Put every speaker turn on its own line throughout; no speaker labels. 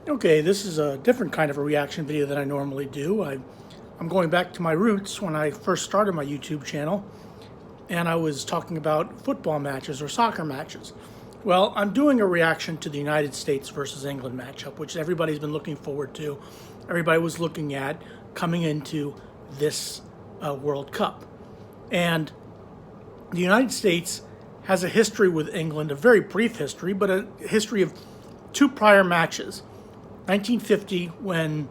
Okay, this is a different kind of a reaction video than I normally do. I'm going back to my roots when I first started my YouTube channel, and I was talking about football matches or soccer matches. Well, I'm doing a reaction to the United States versus England matchup, which everybody's been looking forward to. Everybody was looking at coming into this World Cup. And the United States has a history with England, a very brief history, but a history of two prior matches. 1950, when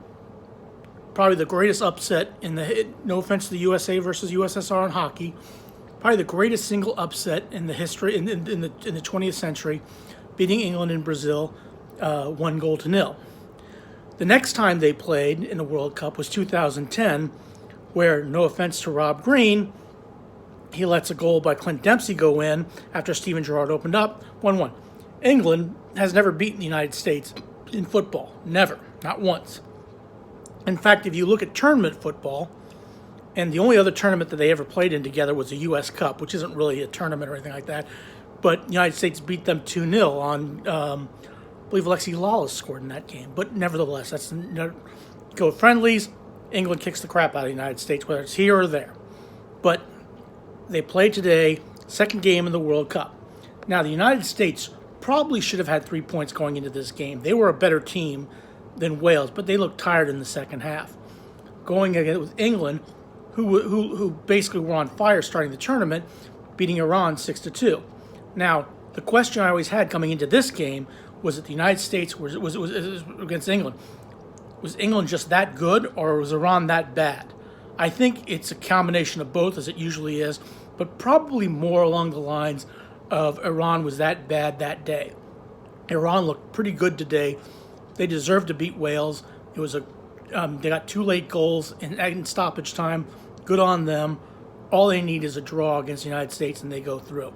probably the greatest upset in the, no offense to the USA versus USSR in hockey, probably the greatest single upset in the history in the 20th century, beating England and Brazil 1-0. The next time they played in the World Cup was 2010, where, no offense to Rob Green, he lets a goal by Clint Dempsey go in after Steven Gerrard opened up, 1-1. England has never beaten the United States in football. Never. Not once. In fact, if you look at tournament football, and the only other tournament that they ever played in together was the U.S. Cup, which isn't really a tournament or anything like that, but the United States beat them 2-0 on, I believe Alexi Lawless scored in that game. But nevertheless, that's go friendlies. England kicks the crap out of the United States, whether it's here or there. But they play today, second game in the World Cup. Now, the United States probably should have had 3 points going into this game. They were a better team than Wales, but they looked tired in the second half. Going again with England, who basically were on fire starting the tournament, beating Iran 6-2. Now, the question I always had coming into this game was that the United States was against England. Was England just that good, or was Iran that bad? I think it's a combination of both, as it usually is, but probably more along the lines of Iran was that bad that day. Iran looked pretty good today. They deserved to beat Wales. It was they got 2 late goals in stoppage time. Good on them. All they need is a draw against the United States, and they go through.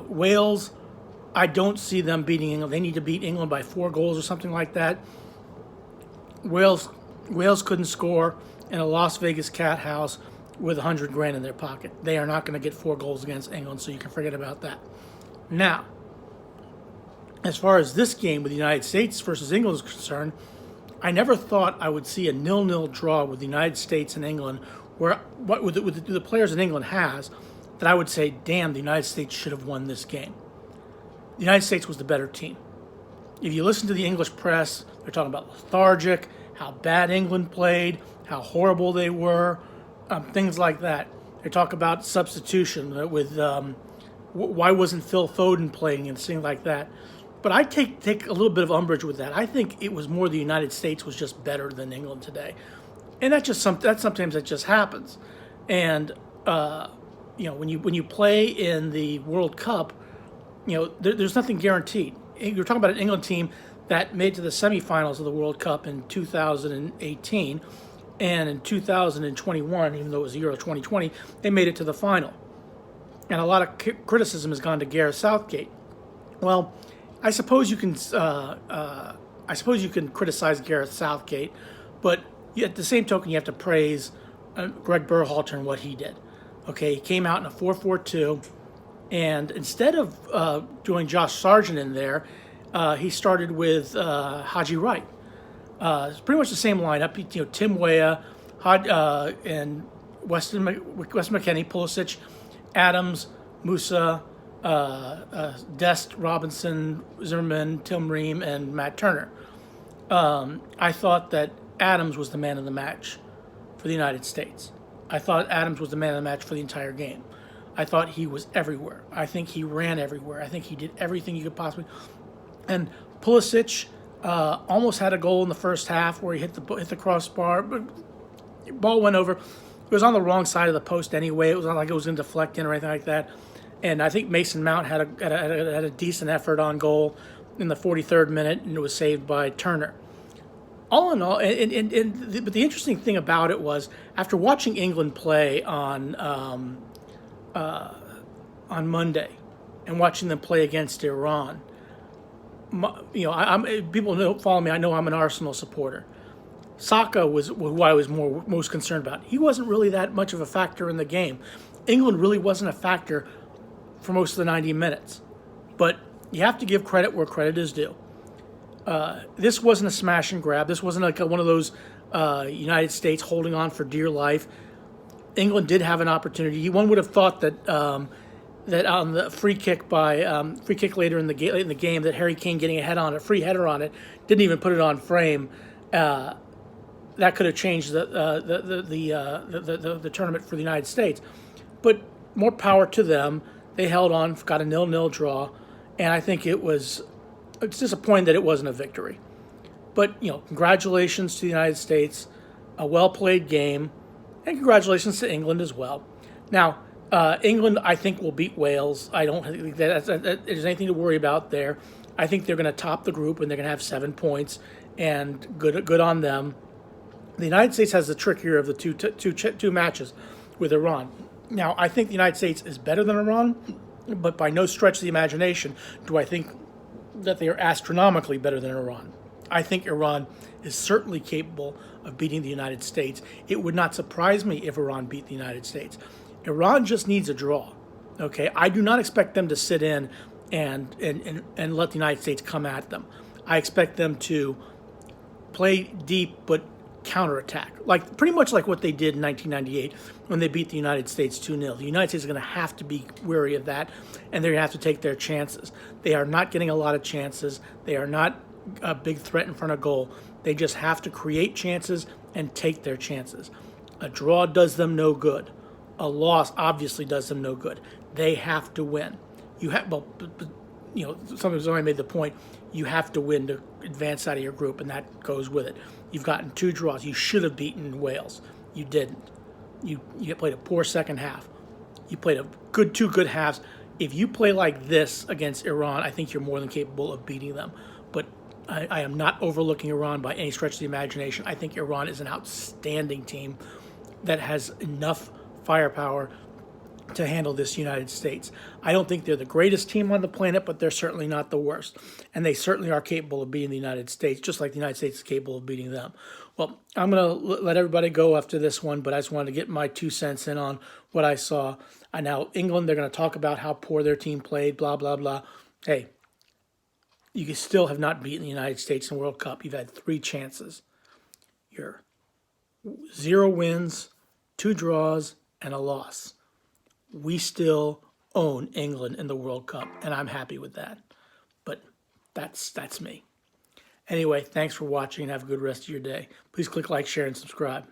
Wales, I don't see them beating England. They need to beat England by 4 goals or something like that. Wales couldn't score in a Las Vegas cat house with $100,000 in their pocket. They are not going to get 4 goals against England, so you can forget about that. Now, as far as this game with the United States versus England is concerned, I never thought I would see a 0-0 draw with the United States and England, where with the players that England has, that I would say, damn, the United States should have won this game. The United States was the better team. If you listen to the English press, they're talking about lethargic, how bad England played, how horrible they were, things like that. They talk about substitution with why wasn't Phil Foden playing and things like that. But I take a little bit of umbrage with that. I think it was more the United States was just better than England today, and that's sometimes that just happens. And when you play in the World Cup, there's nothing guaranteed. You're talking about an England team that made it to the semifinals of the World Cup in 2018, and in 2021, even though it was the Euro 2020, they made it to the final. And a lot of criticism has gone to Gareth Southgate. Well, I suppose you can criticize Gareth Southgate, but at the same token, you have to praise Greg Berhalter and what he did. Okay, he came out in a 4-4-2, and instead of doing Josh Sargent in there, he started with Haji Wright. It's pretty much the same lineup. Tim Weah, and Wes McKennie, Pulisic, Adams, Musa, Dest, Robinson, Zimmerman, Tim Ream, and Matt Turner. I thought that Adams was the man of the match for the United States. I thought Adams was the man of the match for the entire game. I thought he was everywhere. I think he ran everywhere. I think he did everything you could possibly. And Pulisic almost had a goal in the first half where he hit the crossbar, but the ball went over. It was on the wrong side of the post anyway. It was not like it was going to deflect in or anything like that. And I think Mason Mount had a decent effort on goal in the 43rd minute, and it was saved by Turner. All in all, but the interesting thing about it was, after watching England play on Monday and watching them play against Iran, people who follow me. I know I'm an Arsenal supporter. Saka was who I was most concerned about. He wasn't really that much of a factor in the game. England really wasn't a factor for most of the 90 minutes. But you have to give credit where credit is due. This wasn't a smash and grab. This wasn't like one of those United States holding on for dear life. England did have an opportunity. One would have thought that that on the free kick later in the game, that Harry Kane getting a free header on it, didn't even put it on frame. That could have changed the tournament for the United States. But more power to them. They held on, got a 0-0 draw, and I think it's disappointing that it wasn't a victory. But congratulations to the United States, a well played game, and congratulations to England as well. Now, England, I think, will beat Wales. I don't think that there's anything to worry about there. I think they're going to top the group and they're going to have 7 points, and good on them. The United States has the trickier of the two matches with Iran. Now, I think the United States is better than Iran, but by no stretch of the imagination do I think that they are astronomically better than Iran. I think Iran is certainly capable of beating the United States. It would not surprise me if Iran beat the United States. Iran just needs a draw. Okay, I do not expect them to sit in and let the United States come at them. I expect them to play deep but counterattack, like pretty much like what they did in 1998 when they beat the United States 2-0. The United States is going to have to be wary of that, and they're going to have to take their chances. They are not getting a lot of chances. They are not a big threat in front of goal. They just have to create chances and take their chances. A draw does them no good. A loss obviously does them no good. They have to win. Somebody's already made the point. You have to win to advance out of your group, and that goes with it. You've gotten 2 draws. You should have beaten Wales. You didn't. You played a poor second half. You played two good halves. If you play like this against Iran, I think you're more than capable of beating them. But I am not overlooking Iran by any stretch of the imagination. I think Iran is an outstanding team that has enough firepower to handle this United States. I don't think they're the greatest team on the planet, but they're certainly not the worst. And they certainly are capable of beating the United States, just like the United States is capable of beating them. Well, I'm going to let everybody go after this one, but I just wanted to get my 2 cents in on what I saw. Now, England, they're going to talk about how poor their team played, blah, blah, blah. Hey, you still have not beaten the United States in the World Cup. You've had 3 chances. You're 0 wins, 2 draws, and a loss. We still own England in the World Cup, and I'm happy with that. But that's me. Anyway, thanks for watching and have a good rest of your day. Please click like, share, and subscribe.